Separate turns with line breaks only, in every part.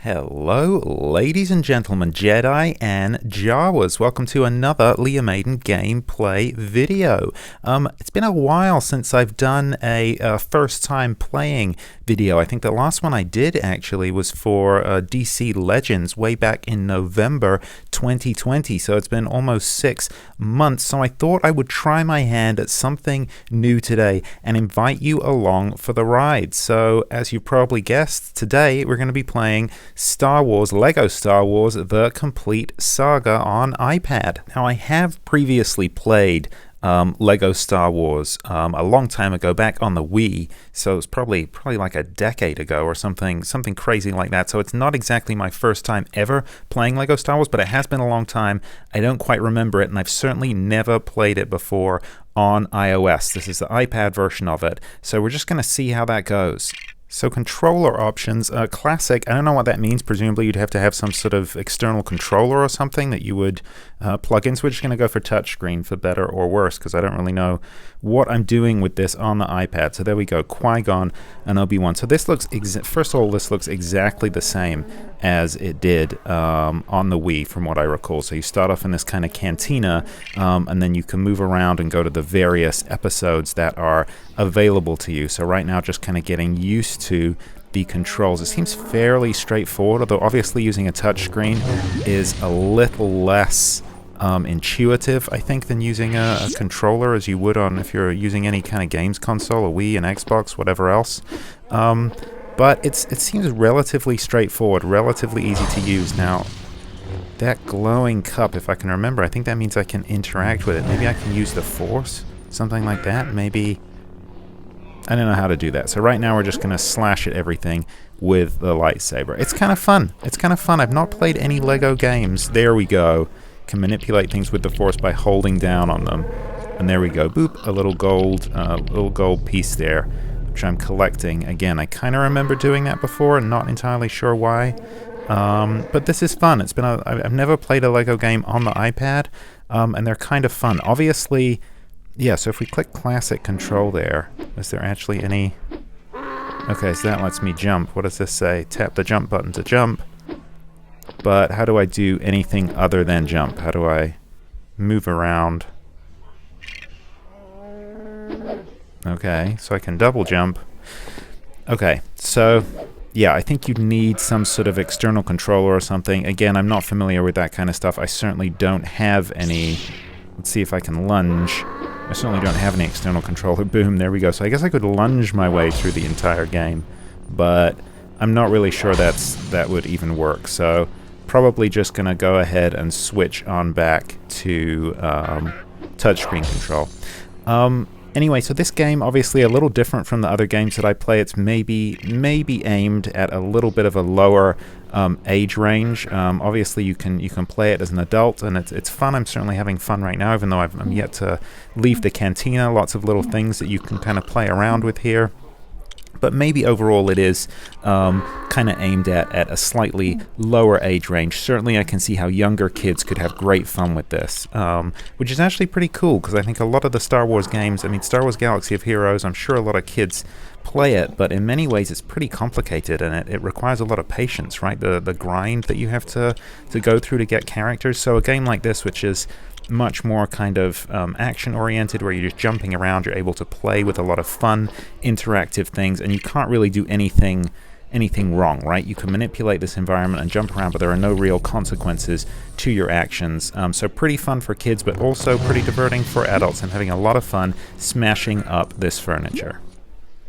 Hello, ladies and gentlemen, Jedi and Jawas. Welcome to another Leah Maiden gameplay video. It's been a while since I've done a first time playing video. I think the last one I did actually was for DC Legends way back in November 2020. So it's been almost 6 months. So I thought I would try my hand at something new today and invite you along for the ride. So as you probably guessed, today we're going to be playing Star Wars, LEGO Star Wars, The Complete Saga on iPad. Now, I have previously played LEGO Star Wars a long time ago, back on the Wii, so it's probably like a decade ago or something crazy like that. So it's not exactly my first time ever playing LEGO Star Wars, but it has been a long time. I don't quite remember it, and I've certainly never played it before on iOS. This is the iPad version of it, so we're just going to see how that goes. So controller options, classic, I don't know what that means. Presumably you'd have to have some sort of external controller or something that you would plug in. So we're just going to go for touchscreen for better or worse, because I don't really know what I'm doing with this on the iPad. So there we go, Qui-Gon and Obi-Wan. So this looks, first of all, this looks exactly the same as it did on the Wii from what I recall. So you start off in this kind of cantina, and then you can move around and go to the various episodes that are available to you. So right now just kind of getting used to the controls. It seems fairly straightforward, although obviously using a touchscreen is a little less intuitive, I think, than using a controller as you would on if you're using any kind of games console, a Wii, an Xbox, whatever else. But it seems relatively straightforward, relatively easy to use. Now, that glowing cup, if I can remember, I think that means I can interact with it. Maybe I can use the Force, something like that. Maybe, I don't know how to do that. So right now we're just going to slash at everything with the lightsaber. It's kind of fun. It's kind of fun. I've not played any LEGO games. There we go. Can manipulate things with the Force by holding down on them. And there we go. Boop, a little gold piece there, which I'm collecting. Again, I kind of remember doing that before and not entirely sure why. But this is fun. I've never played a LEGO game on the iPad, and they're kind of fun. Obviously, yeah, so if we click classic control there, is there actually any... Okay, so that lets me jump. What does this say? Tap the jump button to jump. But how do I do anything other than jump? How do I move around? Okay, so I can double jump. Okay, so yeah, I think you'd need some sort of external controller or something. Again, I'm not familiar with that kind of stuff. I certainly don't have any. Let's see if I can lunge. I certainly don't have any external controller. Boom, there we go. So I guess I could lunge my way through the entire game, but I'm not really sure that would even work. So probably just going to go ahead and switch on back to touchscreen control. Anyway, so this game, obviously a little different from the other games that I play. It's maybe aimed at a little bit of a lower age range. Obviously, you can play it as an adult, and it's fun. I'm certainly having fun right now, even though I'm yet to leave the cantina. Lots of little things that you can kind of play around with here. But maybe overall it is kind of aimed at a slightly lower age range. Certainly I can see how younger kids could have great fun with this, which is actually pretty cool, because I think a lot of the Star Wars games, I mean, Star Wars Galaxy of Heroes, I'm sure a lot of kids play it, but in many ways it's pretty complicated, and it requires a lot of patience, right? The grind that you have to go through to get characters. So a game like this, which is much more kind of action-oriented, where you're just jumping around, you're able to play with a lot of fun, interactive things, and you can't really do anything wrong, right? You can manipulate this environment and jump around, but there are no real consequences to your actions. So pretty fun for kids, but also pretty diverting for adults. I'm having a lot of fun smashing up this furniture.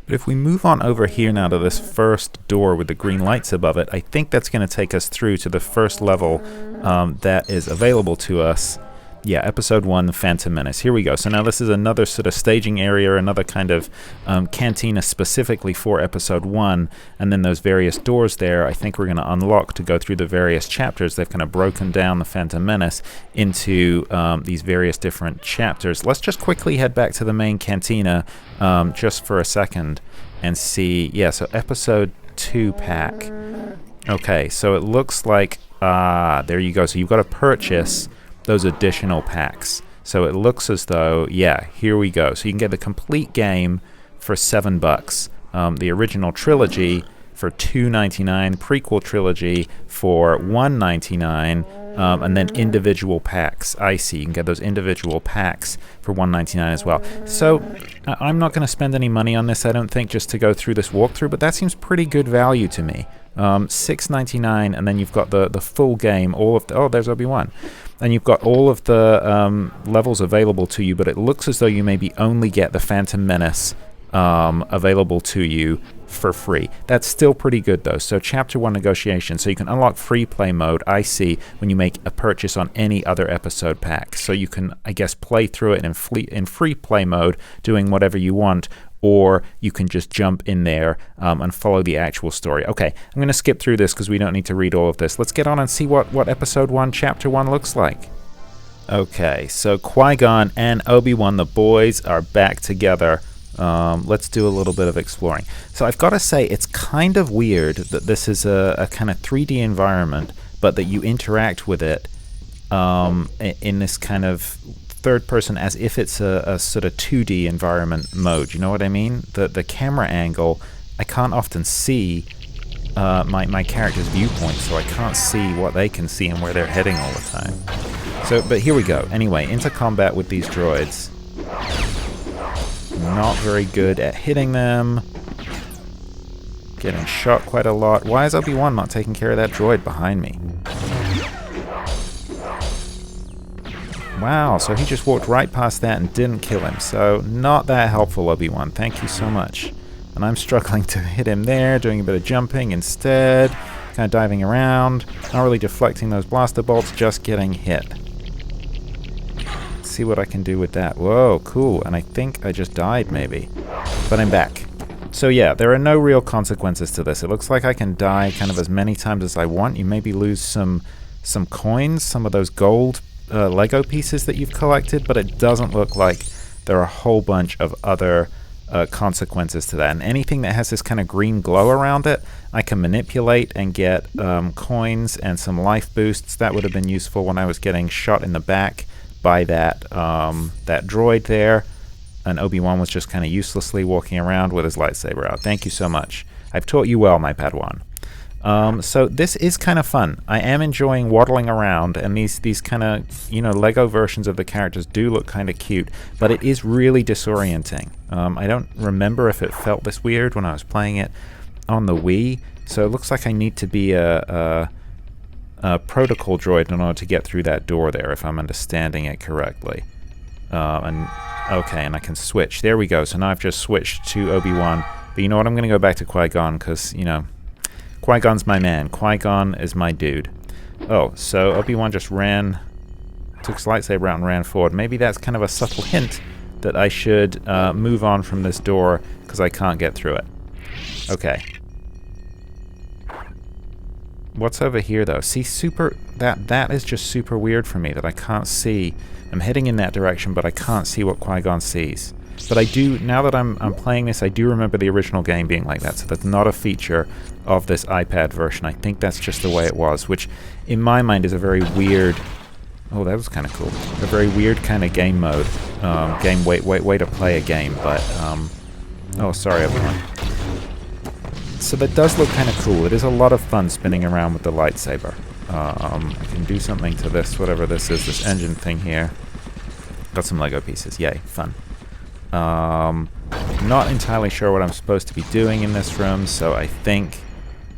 But if we move on over here now to this first door with the green lights above it, I think that's going to take us through to the first level that is available to us. Yeah, Episode 1, The Phantom Menace. Here we go. So now this is another sort of staging area, another kind of cantina specifically for Episode 1, and then those various doors there I think we're going to unlock to go through the various chapters. They've kind of broken down The Phantom Menace into these various different chapters. Let's just quickly head back to the main cantina just for a second and see. Yeah, so Episode 2 pack. Okay, so it looks like, there you go. So you've got to purchase those additional packs. So it looks as though, yeah, here we go. So you can get the complete game for $7. The original trilogy for $2.99, prequel trilogy for $1.99, and then individual packs. I see. You can get those individual packs for $1.99 as well. So I'm not going to spend any money on this, I don't think, just to go through this walkthrough, but that seems pretty good value to me. $6.99, and then you've got the full game, all of the, oh, there's Obi-Wan. And you've got all of the levels available to you, but it looks as though you maybe only get the Phantom Menace available to you for free. That's still pretty good though. So Chapter 1 negotiation. So you can unlock free play mode, I see, when you make a purchase on any other episode pack. So you can, I guess, play through it in free play mode, doing whatever you want, or you can just jump in there and follow the actual story. Okay, I'm going to skip through this because we don't need to read all of this. Let's get on and see what Episode 1, Chapter 1 looks like. Okay, so Qui-Gon and Obi-Wan, the boys, are back together. Let's do a little bit of exploring. So I've got to say, it's kind of weird that this is a kind of 3D environment, but that you interact with it in this kind of third person as if it's a sort of 2D environment mode. You know what I mean? The camera angle, I can't often see my character's viewpoint, so I can't see what they can see and where they're heading all the time. So, but here we go. Anyway, into combat with these droids. Not very good at hitting them. Getting shot quite a lot. Why is Obi-Wan not taking care of that droid behind me? Wow, so he just walked right past that and didn't kill him. So not that helpful, Obi-Wan. Thank you so much. And I'm struggling to hit him there, doing a bit of jumping instead. Kind of diving around. Not really deflecting those blaster bolts, just getting hit. See what I can do with that. Whoa, cool. And I think I just died, maybe. But I'm back. So yeah, there are no real consequences to this. It looks like I can die kind of as many times as I want. You maybe lose some coins, some of those gold Lego pieces that you've collected, but it doesn't look like there are a whole bunch of other consequences to that. And anything that has this kind of green glow around it, I can manipulate and get coins and some life boosts. That would have been useful when I was getting shot in the back by that droid there, and Obi-Wan was just kind of uselessly walking around with his lightsaber out. Thank you so much. I've taught you well, my Padawan. So this is kind of fun. I am enjoying waddling around, and these kind of, you know, Lego versions of the characters do look kind of cute, but it is really disorienting. I don't remember if it felt this weird when I was playing it on the Wii, so it looks like I need to be a protocol droid in order to get through that door there, if I'm understanding it correctly. Okay, and I can switch. There we go. So now I've just switched to Obi-Wan. But you know what? I'm going to go back to Qui-Gon because, you know, Qui-Gon's my man. Qui-Gon is my dude. Oh, so Obi-Wan just took his lightsaber out and ran forward. Maybe that's kind of a subtle hint that I should move on from this door because I can't get through it. Okay. What's over here, though? See, that is just super weird for me that I can't see. I'm heading in that direction, but I can't see what Qui-Gon sees. But I do, now that I'm playing this, I do remember the original game being like that, so that's not a feature of this iPad version. I think that's just the way it was, which in my mind is a very weird... Oh, that was kind of cool. A very weird kind of game mode. Way to play a game, but... Oh, sorry, everyone. So that does look kind of cool. It is a lot of fun spinning around with the lightsaber. I can do something to this, whatever this is, this engine thing here. Got some Lego pieces. Yay, fun. Not entirely sure what I'm supposed to be doing in this room, so I think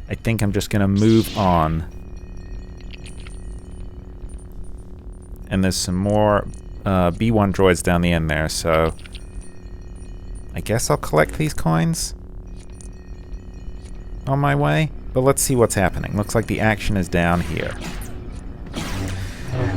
I'm just gonna move on. And there's some more B1 droids down the end there, so I guess I'll collect these coins on my way. But let's see what's happening. Looks like the action is down here.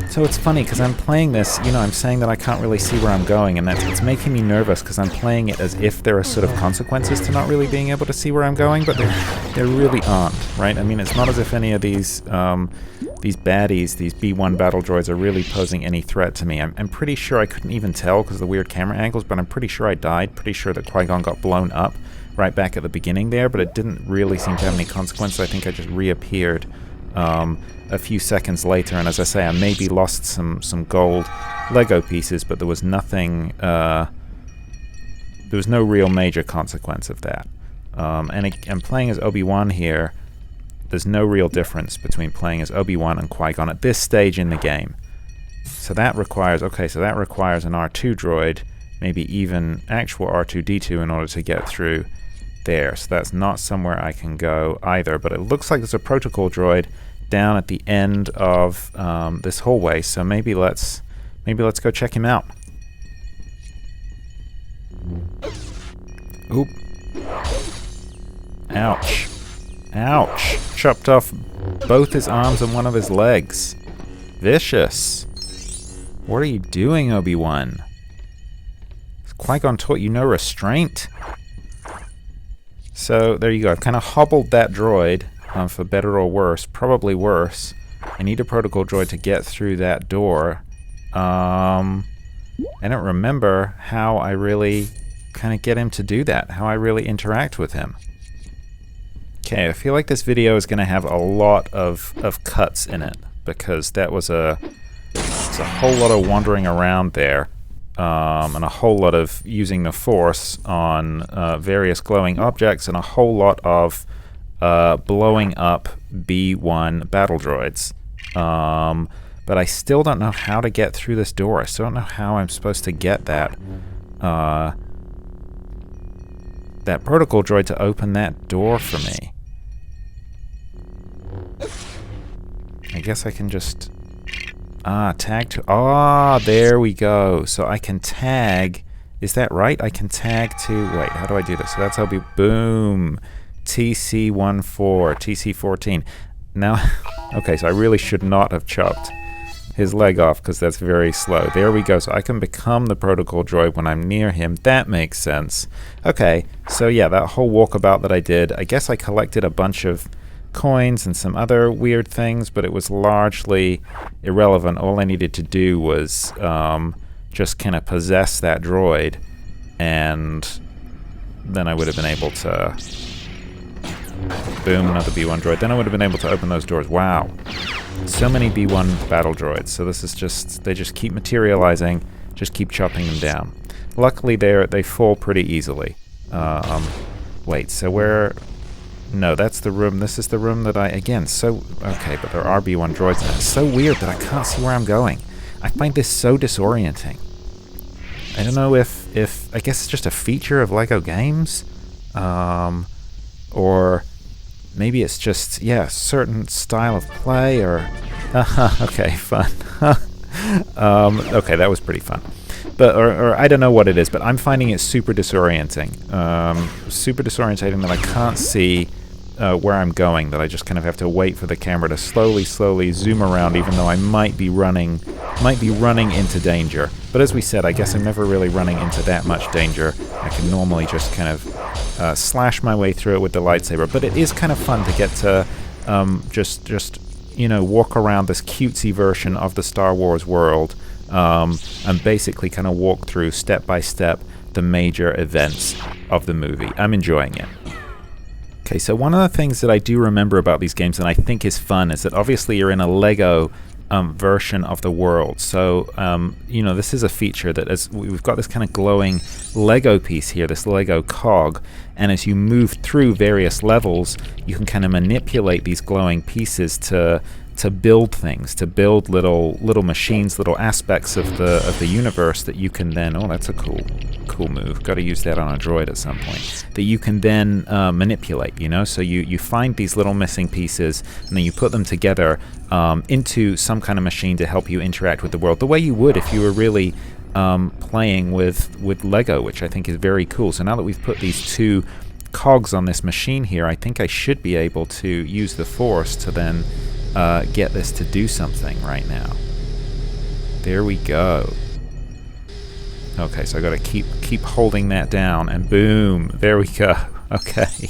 So it's funny because I'm playing this, you know, I'm saying that I can't really see where I'm going, and it's making me nervous because I'm playing it as if there are sort of consequences to not really being able to see where I'm going, but there really aren't, right? I mean, it's not as if any of these baddies, these B1 battle droids, are really posing any threat to me. I'm pretty sure I couldn't even tell because of the weird camera angles, but I'm pretty sure I died. Pretty sure that Qui-Gon got blown up right back at the beginning there, but it didn't really seem to have any consequences. I think I just reappeared a few seconds later, and as I say, I maybe lost some gold Lego pieces, but there was nothing, there was no real major consequence of that. And playing as Obi-Wan here, there's no real difference between playing as Obi-Wan and Qui-Gon at this stage in the game. So that requires, okay, so that requires an R2 droid, maybe even actual R2-D2 in order to get through there. So that's not somewhere I can go either, but it looks like there's a protocol droid down at the end of this hallway, so maybe let's go check him out. Oop. Ouch. Ouch. Chopped off both his arms and one of his legs. Vicious. What are you doing, Obi-Wan? Has Qui-Gon taught you no restraint? So, there you go. I've kind of hobbled that droid, for better or worse. Probably worse. I need a protocol droid to get through that door. I don't remember how I really kind of get him to do that, how I really interact with him. Okay, I feel like this video is going to have a lot of cuts in it, because that was a whole lot of wandering around there, and a whole lot of using the Force on various glowing objects, and a whole lot of blowing up B1 battle droids. But I still don't know how to get through this door. I still don't know how I'm supposed to get that protocol droid to open that door for me. I guess I can just tag to... there we go. So I can tag... Is that right? I can tag to... Wait, how do I do this? So that's how we... Boom! TC14, TC14. Now... Okay, so I really should not have chopped his leg off, because that's very slow. There we go. So I can become the protocol droid when I'm near him. That makes sense. Okay, so yeah, that whole walkabout that I did, I guess I collected a bunch of coins and some other weird things, but it was largely irrelevant. All I needed to do was just kind of possess that droid, and then I would have been able to... Boom, another B1 droid. Then I would have been able to open those doors. Wow. So many B1 battle droids. So this is just... They just keep materializing. Just keep chopping them down. Luckily, they fall pretty easily. Wait, so where... No, that's the room. This is the room that I... Again, so... Okay, but there are B1 droids in it. It's so weird that I can't see where I'm going. I find this so disorienting. I don't know if I guess it's just a feature of LEGO games. Or maybe it's just, yeah, a certain style of play, or... okay, fun. Okay, that was pretty fun. But, or I don't know what it is, but I'm finding it super disorienting. Super disorientating that I can't see where I'm going, that I just kind of have to wait for the camera to slowly zoom around, even though I might be running into danger. But as we said, I guess I'm never really running into that much danger. I can normally just kind of slash my way through it with the lightsaber. But it is kind of fun to get to just you know, walk around this cutesy version of the Star Wars world, and basically kind of walk through step by step the major events of the movie. I'm enjoying it. Okay, so one of the things that I do remember about these games and I think is fun is that obviously you're in a LEGO version of the world. So, you know, this is a feature that as we've got this kind of glowing LEGO piece here, this LEGO cog, and as you move through various levels, you can kind of manipulate these glowing pieces to build things, to build little machines, little aspects of the universe that you can then... Oh, that's a cool move. Got to use that on a droid at some point. That you can then manipulate, you know? So you find these little missing pieces, and then you put them together into some kind of machine to help you interact with the world, the way you would if you were really playing with LEGO, which I think is very cool. So now that we've put these two cogs on this machine here, I think I should be able to use the Force to then get this to do something right now. There we go. Okay, so I gotta keep holding that down, and boom, there we go. Okay,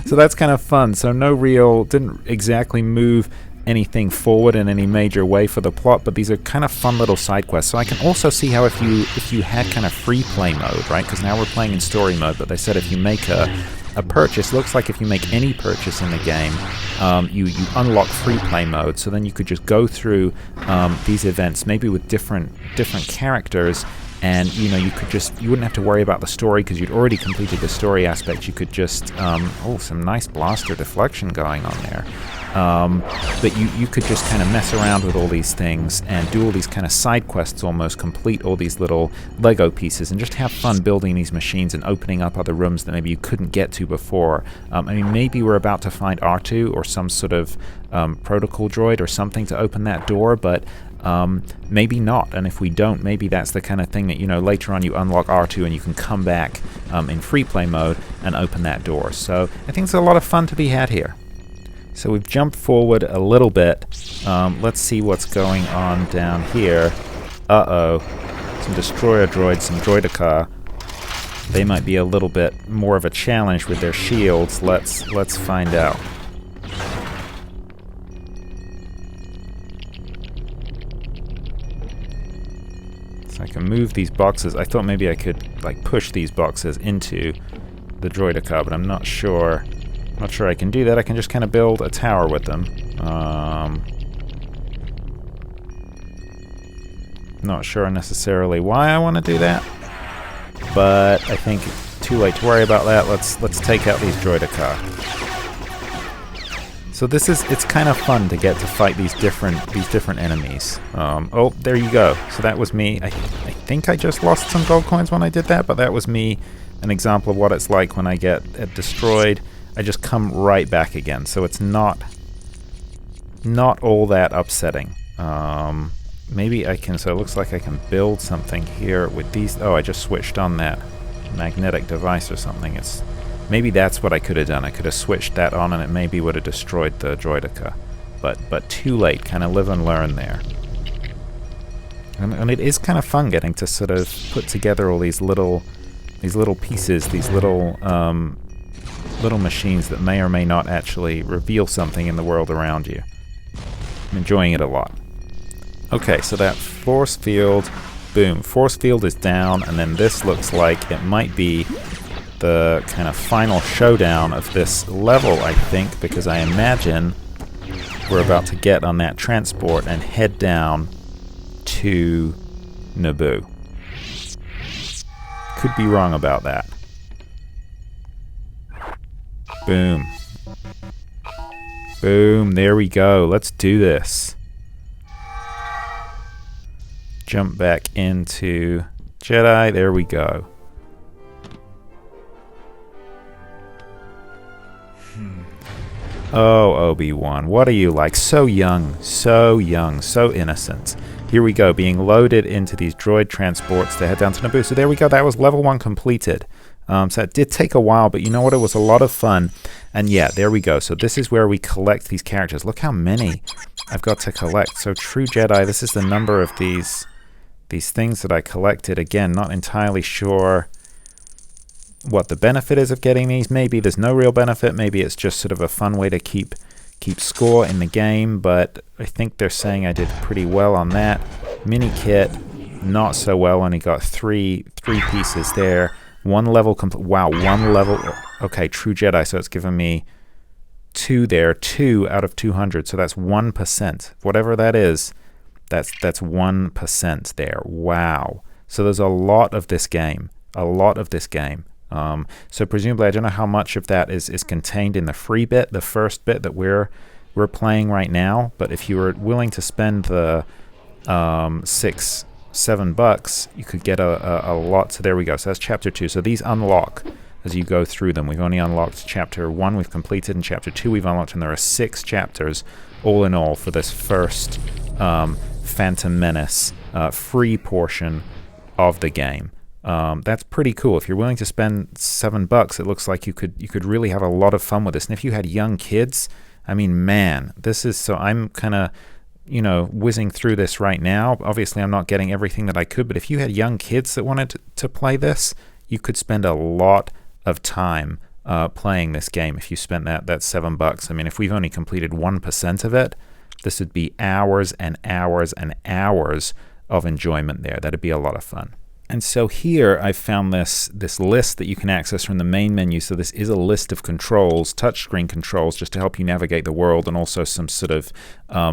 so that's kind of fun. So didn't exactly move anything forward in any major way for the plot, but these are kind of fun little side quests. So I can also see how if you had kind of free play mode, right? Because now we're playing in story mode, but they said if you make a purchase, looks like if you make any purchase in the game, you unlock free play mode, so then you could just go through these events, maybe with different characters, And you wouldn't have to worry about the story because you'd already completed the story aspect. You could just some nice blaster deflection going on there. But you could just kind of mess around with all these things and do all these kind of side quests, almost complete all these little Lego pieces, and just have fun building these machines and opening up other rooms that maybe you couldn't get to before. Maybe we're about to find R2 or some sort of protocol droid or something to open that door, but maybe not. And if we don't, maybe that's the kind of thing that, later on you unlock R2 and you can come back in free play mode and open that door. So I think there's a lot of fun to be had here. So we've jumped forward a little bit. Let's see what's going on down here. Uh-oh. Some destroyer droids, some droidica. They might be a little bit more of a challenge with their shields. Let's find out. So I can move these boxes. I thought maybe I could push these boxes into the droidica, but I'm not sure. Not sure I can do that. I can just kind of build a tower with them. Not sure necessarily why I want to do that, but I think it's too late to worry about that. Let's take out these droidica. So it's kind of fun to get to fight these different enemies. Oh, there you go. So that was me. I think I just lost some gold coins when I did that, but that was me. An example of what it's like when I get destroyed. I just come right back again, so it's not all that upsetting. Maybe I can, so it looks like I can build something here with these. Oh, I just switched on that magnetic device or something. Maybe that's what I could have done. I could have switched that on and it maybe would have destroyed the droidica. But too late, kind of live and learn there. And it is kind of fun getting to sort of put together all these little pieces, these little machines that may or may not actually reveal something in the world around you. I'm enjoying it a lot. Okay, so that force field, boom, force field is down, and then this looks like it might be the kind of final showdown of this level, I think, because I imagine we're about to get on that transport and head down to Naboo. Could be wrong about that. Boom. Boom, there we go. Let's do this. Jump back into Jedi. There we go. Oh, Obi-Wan, what are you like? So young, so innocent. Here we go, being loaded into these droid transports to head down to Naboo. So there we go, that was level 1 completed. So it did take a while, but you know what? It was a lot of fun. And yeah, there we go. So this is where we collect these characters. Look how many I've got to collect. So True Jedi, this is the number of these things that I collected. Again, not entirely sure what the benefit is of getting these. Maybe there's no real benefit. Maybe it's just sort of a fun way to keep score in the game. But I think they're saying I did pretty well on that. Mini kit, not so well. Only got three pieces there. One level complete. Wow, one level. Okay, True Jedi. So it's given me 2 there. 2 out of 200. So that's 1%. Whatever that is, that's 1% there. Wow. So there's a lot of this game. A lot of this game. So presumably, I don't know how much of that is contained in the free bit, the first bit that we're playing right now. But if you were willing to spend the $6-7, you could get a lot. So there we go. So that's chapter 2. So these unlock as you go through them. We've only unlocked chapter 1 we've completed, and chapter 2 we've unlocked, and there are 6 chapters all in all for this first Phantom Menace free portion of the game. That's pretty cool. If you're willing to spend $7, it looks like you could really have a lot of fun with this. And if you had young kids, I mean, man, this is so. I'm kind of, whizzing through this right now. Obviously, I'm not getting everything that I could, but if you had young kids that wanted to play this, you could spend a lot of time playing this game if you spent that $7. I mean, if we've only completed 1% of it, this would be hours and hours and hours of enjoyment there. That'd be a lot of fun. And so here I found this list that you can access from the main menu. So this is a list of controls, touchscreen controls, just to help you navigate the world, and also some sort of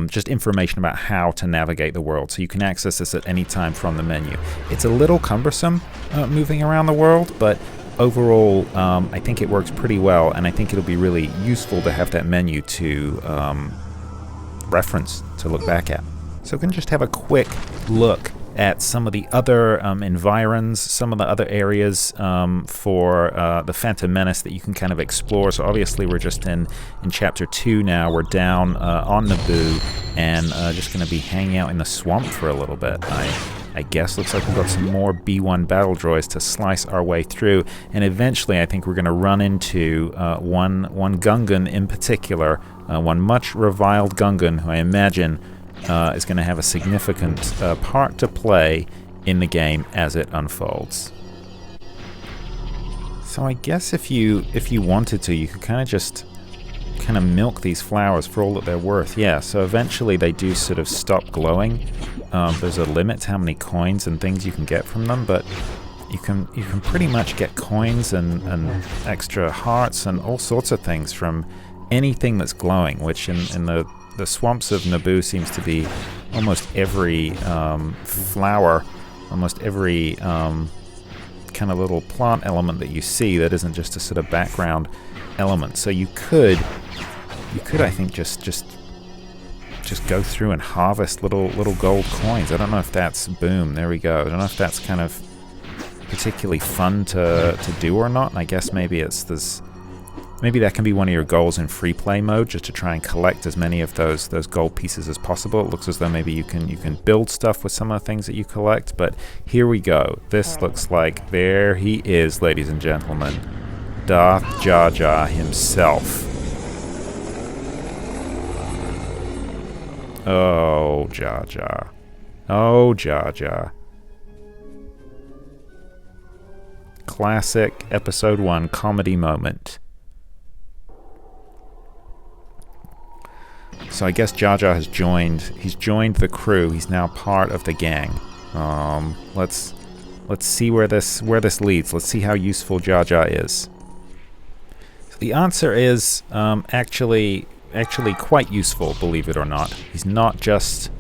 just information about how to navigate the world. So you can access this at any time from the menu. It's a little cumbersome moving around the world, but overall I think it works pretty well, and I think it'll be really useful to have that menu to reference, to look back at. So we can just have a quick look at some of the other environs, some of the other areas for the Phantom Menace that you can kind of explore. So obviously we're just in Chapter 2 now. We're down on Naboo, and just going to be hanging out in the swamp for a little bit. I guess looks like we've got some more B-1 battle droids to slice our way through, and eventually I think we're going to run into one Gungan in particular, one much reviled Gungan who I imagine is going to have a significant part to play in the game as it unfolds. So I guess if you wanted to, you could kind of just milk these flowers for all that they're worth. Yeah, so eventually they do sort of stop glowing. There's a limit to how many coins and things you can get from them, but you can pretty much get coins and extra hearts and all sorts of things from anything that's glowing, which in the swamps of Naboo seems to be almost every flower, almost every kind of little plant element that you see that isn't just a sort of background element. So you could I think just go through and harvest little gold coins. I don't know if that's boom. There we go. I don't know if that's kind of particularly fun to do or not. And I guess maybe maybe that can be one of your goals in free play mode, just to try and collect as many of those gold pieces as possible. It looks as though maybe you can build stuff with some of the things that you collect, but here we go. This looks like, there he is, ladies and gentlemen, Darth Jar Jar himself. Oh, Jar Jar. Oh, Jar Jar. Classic Episode 1 comedy moment. So I guess Jar Jar has joined the crew. He's now part of the gang. Let's see where this leads. Let's see how useful Jar Jar is. So the answer is actually quite useful, believe it or not. He's not just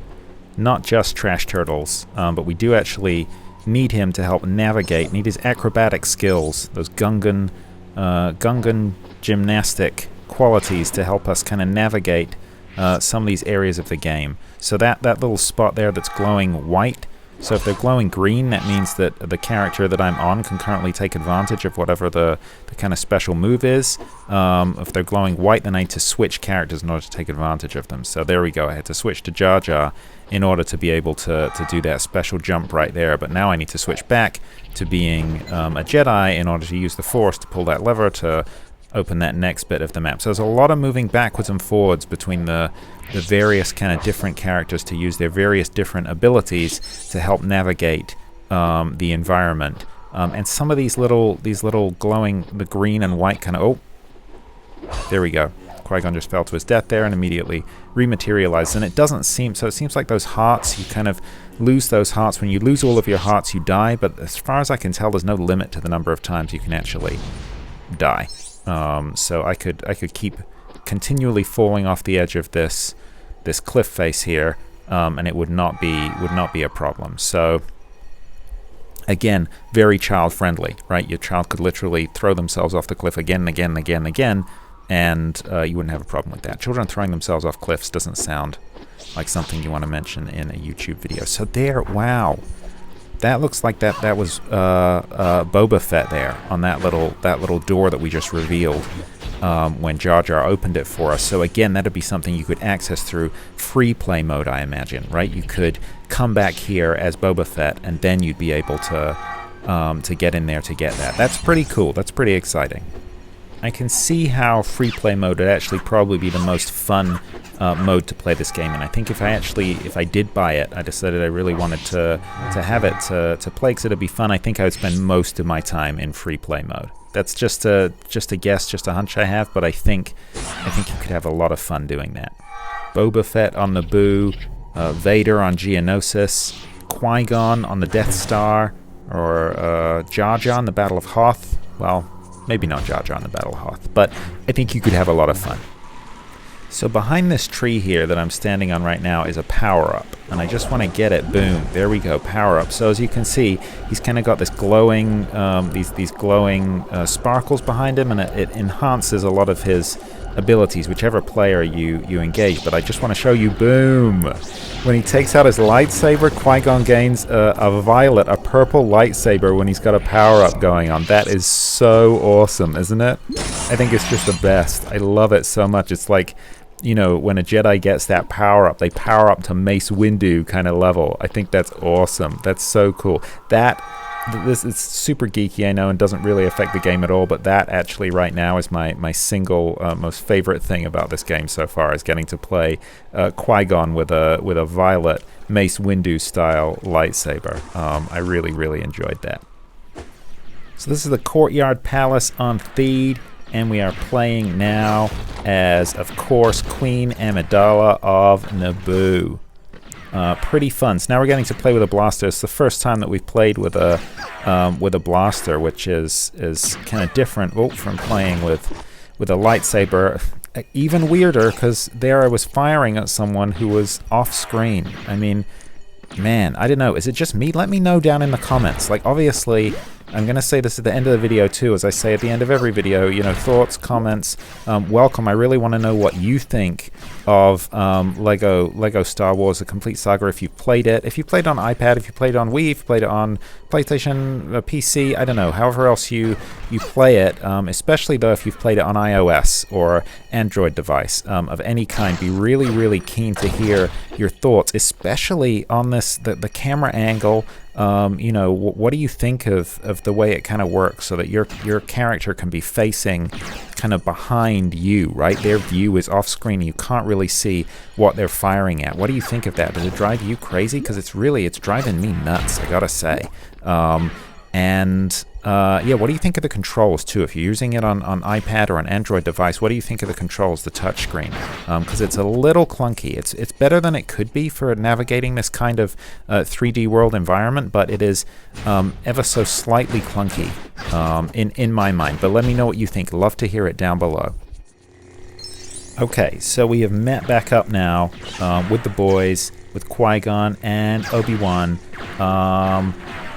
trash turtles, but we do actually need him to help navigate. Need his acrobatic skills, those Gungan gymnastic qualities to help us kind of navigate some of these areas of the game. So that little spot there that's glowing white, so if they're glowing green, that means that the character that I'm on can currently take advantage of whatever the kind of special move is. If they're glowing white, then I need to switch characters in order to take advantage of them. So there we go. I had to switch to Jar Jar in order to be able to do that special jump right there. But now I need to switch back to being a Jedi in order to use the Force to pull that lever to open that next bit of the map. So there's a lot of moving backwards and forwards between the various kind of different characters to use their various different abilities to help navigate the environment. And some of these little glowing, the green and white kind of, oh, there we go. Qui-Gon just fell to his death there and immediately rematerialized. And it doesn't seem, so it seems like those hearts, you kind of lose those hearts. When you lose all of your hearts, you die. But as far as I can tell, there's no limit to the number of times you can actually die. So I could keep continually falling off the edge of this cliff face here, and it would not be a problem. So again, very child friendly, right? Your child could literally throw themselves off the cliff again and again and again and again, and you wouldn't have a problem with that. Children throwing themselves off cliffs doesn't sound like something you want to mention in a YouTube video. So there, wow. That looks like that was Boba Fett there on that little door that we just revealed when Jar Jar opened it for us. So again, that'd be something you could access through free play mode, I imagine, right? You could come back here as Boba Fett, and then you'd be able to get in there to get that. That's pretty cool. That's pretty exciting. I can see how free play mode would actually probably be the most fun mode to play this game in. I think if I did buy it, I decided I really wanted to have it to play because it'd be fun. I think I would spend most of my time in free play mode. That's just a guess, just a hunch I have, but I think you could have a lot of fun doing that. Boba Fett on Naboo, Vader on Geonosis, Qui-Gon on the Death Star. or Jar Jar in the Battle of Hoth. Well, maybe not Jar Jar in the Battle of Hoth, but I think you could have a lot of fun. So behind this tree here that I'm standing on right now is a power-up, and I just want to get it. Boom, there we go, power-up. So as you can see, he's kind of got this glowing, these glowing sparkles behind him, and it enhances a lot of his abilities, whichever player you engage. But I just want to show you, boom, when he takes out his lightsaber, Qui-Gon gains a purple lightsaber when he's got a power-up going on. That is so awesome, isn't it? I think it's just the best. I love it so much. It's like, you know, when a Jedi gets that power-up, they power up to Mace Windu kind of level. I think that's awesome. That's so cool. This is super geeky, I know, and doesn't really affect the game at all, but that actually right now is my single most favorite thing about this game so far, is getting to play Qui-Gon with a violet Mace Windu style lightsaber. I really, really enjoyed that. So this is the Courtyard Palace on Theed, and we are playing now as, of course, Queen Amidala of Naboo. Pretty fun. So now we're getting to play with a blaster. It's the first time that we've played with a blaster, which is kind of different from playing with a lightsaber. Even weirder, because there I was firing at someone who was off screen. I mean, man, I don't know. Is it just me? Let me know down in the comments. Like, obviously, I'm going to say this at the end of the video too, as I say at the end of every video, you know, thoughts, comments, welcome. I really want to know what you think of LEGO Star Wars, the Complete Saga, if you've played it. If you played it on iPad, if you played it on Wii, if you played it on PlayStation, PC, I don't know, however else you play it, especially though if you've played it on iOS or Android device of any kind, be really, really keen to hear your thoughts, especially on this, the camera angle. You know, what do you think of the way it kind of works so that your character can be facing kind of behind you, right? Their view is off screen. You can't really see what they're firing at. What do you think of that? Does it drive you crazy? Because it's driving me nuts, I gotta say. Yeah, what do you think of the controls too? If you're using it on iPad or an Android device, what do you think of the controls, the touchscreen? Because it's a little clunky. It's better than it could be for navigating this kind of 3D world environment, but it is ever so slightly clunky in my mind. But let me know what you think. Love to hear it down below. Okay, so we have met back up now with the boys, with Qui-Gon and Obi-Wan.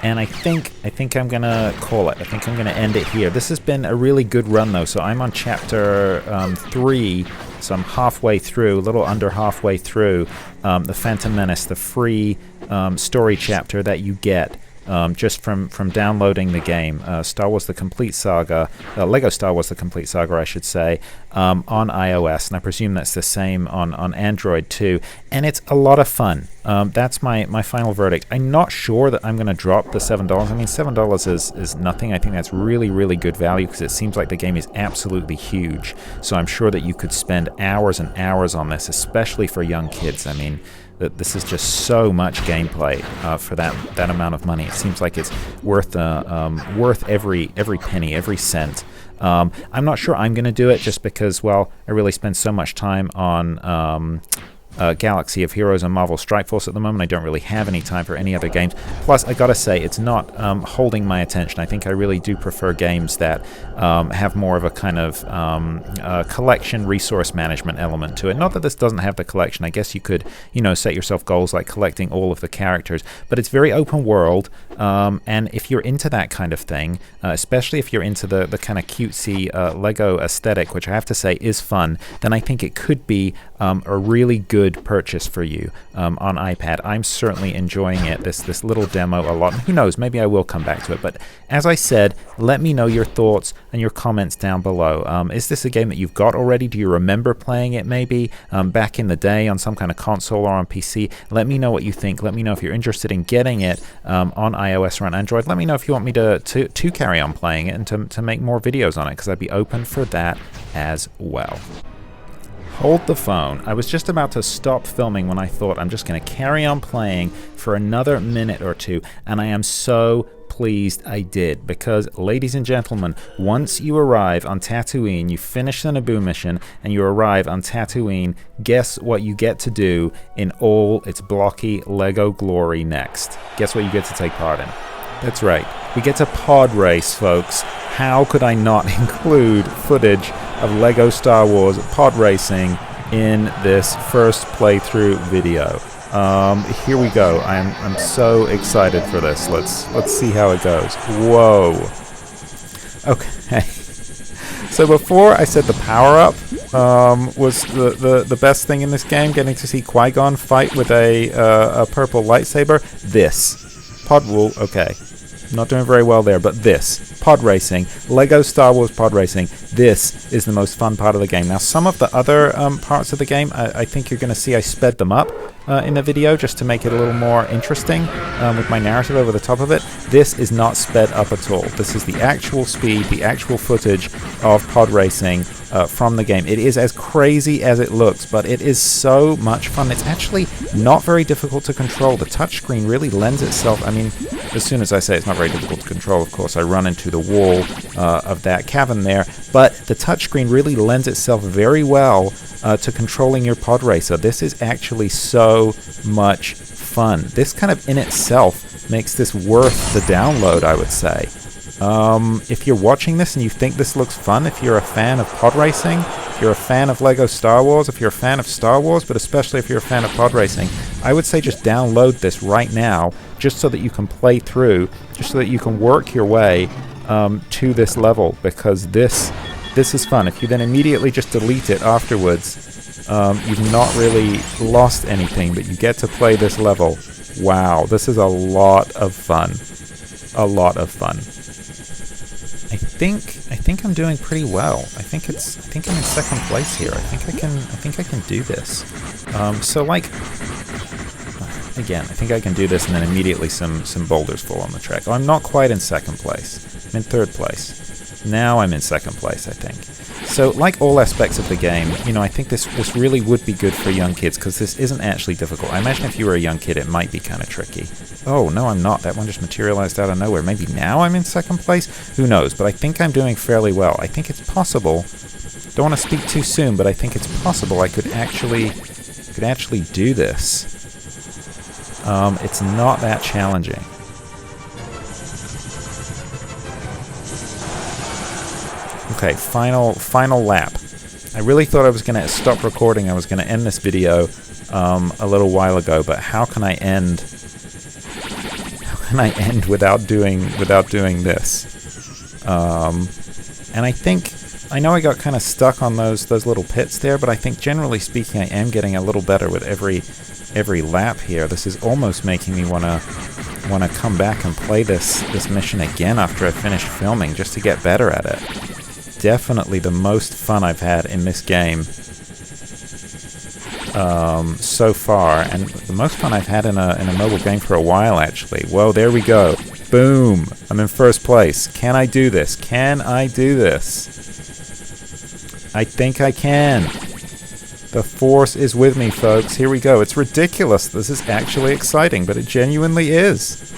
And I think I'm gonna call it. I think I'm gonna end it here. This has been a really good run though. So I'm on chapter 3, so I'm halfway through, a little under halfway through the Phantom Menace, the free story chapter that you get just from downloading the game, Star Wars The Complete Saga, LEGO Star Wars The Complete Saga, I should say, on iOS, and I presume that's the same on Android too, and it's a lot of fun. That's my final verdict. I'm not sure that I'm going to drop the $7. I mean, $7 is nothing. I think that's really, really good value because it seems like the game is absolutely huge, so I'm sure that you could spend hours and hours on this, especially for young kids. I mean, this is just so much gameplay for that amount of money. It seems like it's worth every penny, every cent. I'm not sure I'm going to do it just because, well, I really spend so much time on Galaxy of Heroes and Marvel Strike Force at the moment. I don't really have any time for any other games. Plus, I gotta say, it's not holding my attention. I think I really do prefer games that have more of a kind of collection resource management element to it. Not that this doesn't have the collection. I guess you could, set yourself goals like collecting all of the characters, but it's very open world, and if you're into that kind of thing, especially if you're into the kind of cutesy Lego aesthetic, which I have to say is fun, then I think it could be a really good purchase for you on iPad. I'm certainly enjoying it, this little demo a lot. Who knows, maybe I will come back to it. But as I said, let me know your thoughts and your comments down below. Is this a game that you've got already? Do you remember playing it maybe back in the day on some kind of console or on PC? Let me know what you think. Let me know if you're interested in getting it on iOS or on Android. Let me know if you want me to carry on playing it and to make more videos on it, because I'd be open for that as well. Hold the phone. I was just about to stop filming when I thought I'm just going to carry on playing for another minute or two, and I am so pleased I did, because, ladies and gentlemen, once you arrive on Tatooine, you finish the Naboo mission, and you arrive on Tatooine, guess what you get to do in all its blocky Lego glory next? Guess what you get to take part in? That's right. We get to pod race, folks. How could I not include footage of LEGO Star Wars pod racing in this first playthrough video? Here we go. I'm so excited for this. Let's see how it goes. Whoa. Okay. So before I said the power-up was the best thing in this game, getting to see Qui-Gon fight with a purple lightsaber. This. Pod rule, okay. Not doing very well there, but this. Pod racing. LEGO Star Wars pod racing. This is the most fun part of the game. Now, some of the other parts of the game, I think you're going to see I sped them up in the video just to make it a little more interesting with my narrative over the top of it. This is not sped up at all. This is the actual speed, the actual footage of pod racing from the game. It is as crazy as it looks, but it is so much fun. It's actually not very difficult to control. The touchscreen really lends itself. I mean, as soon as I say it's not very difficult to control, of course, I run into the wall of that cavern there. But the touchscreen really lends itself very well to controlling your pod racer. This is actually so much fun. This kind of in itself makes this worth the download, I would say. If you're watching this and you think this looks fun, if you're a fan of pod racing, if you're a fan of LEGO Star Wars, if you're a fan of Star Wars, but especially if you're a fan of pod racing, I would say just download this right now, just so that you can play through, just so that you can work your way to this level, because this is fun. If you then immediately just delete it afterwards, you've not really lost anything, but you get to play this level. Wow, this is a lot of fun. A lot of fun. I think I'm doing pretty well. I think I'm in second place here. I think I can do this. So like, again, I think I can do this, and then immediately some boulders fall on the track. Oh, I'm not quite in second place. I'm in third place. Now I'm in second place, I think. So, like all aspects of the game, you know, I think this really would be good for young kids, because this isn't actually difficult. I imagine if you were a young kid, it might be kind of tricky. Oh, no, I'm not. That one just materialized out of nowhere. Maybe now I'm in second place? Who knows? But I think I'm doing fairly well. I think it's possible. Don't want to speak too soon, but I think it's possible I could actually do this. It's not that challenging. Okay, final lap. I really thought I was going to stop recording. I was going to end this video a little while ago, but how can I end? How can I end without doing this? And I know I got kind of stuck on those little pits there, but I think generally speaking, I am getting a little better with every lap here. This is almost making me want to come back and play this mission again after I finished filming, just to get better at it. Definitely the most fun I've had in this game so far, and the most fun I've had in a mobile game for a while, actually. Whoa, there we go. Boom! I'm in first place. Can I do this? Can I do this? I think I can. The Force is with me, folks. Here we go. It's ridiculous. This is actually exciting, but it genuinely is.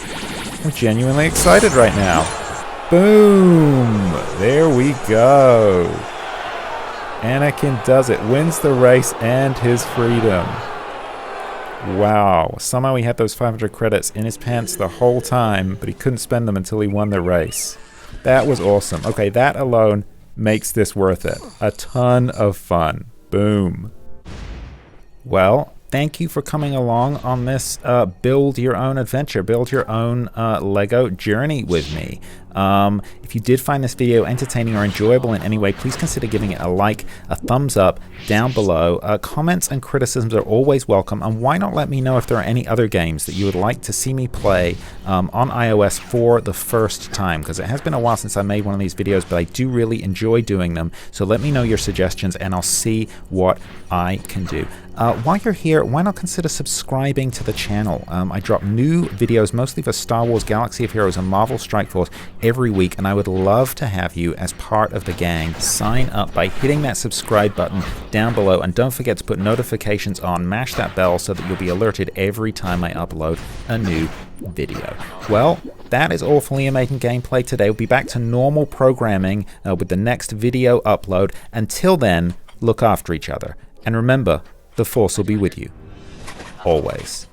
I'm genuinely excited right now. Boom! There we go. Anakin does it. Wins the race and his freedom. Wow. Somehow he had those 500 credits in his pants the whole time, but he couldn't spend them until he won the race. That was awesome. Okay, that alone makes this worth it. A ton of fun. Boom. Well, thank you for coming along on this build your own adventure, build your own LEGO journey with me. If you did find this video entertaining or enjoyable in any way, please consider giving it a like, a thumbs up down below. Comments and criticisms are always welcome, and why not let me know if there are any other games that you would like to see me play on iOS for the first time, because it has been a while since I made one of these videos, but I do really enjoy doing them. So let me know your suggestions and I'll see what I can do. While you're here, why not consider subscribing to the channel? I drop new videos, mostly for Star Wars Galaxy of Heroes and Marvel Strike Force every week, and I would love to have you as part of the gang. Sign up by hitting that subscribe button down below, and don't forget to put notifications on. Mash that bell so that you'll be alerted every time I upload a new video. Well, that is all for Liam Maiden Gameplay today. We'll be back to normal programming with the next video upload. Until then, look after each other, and remember, the Force will be with you, always.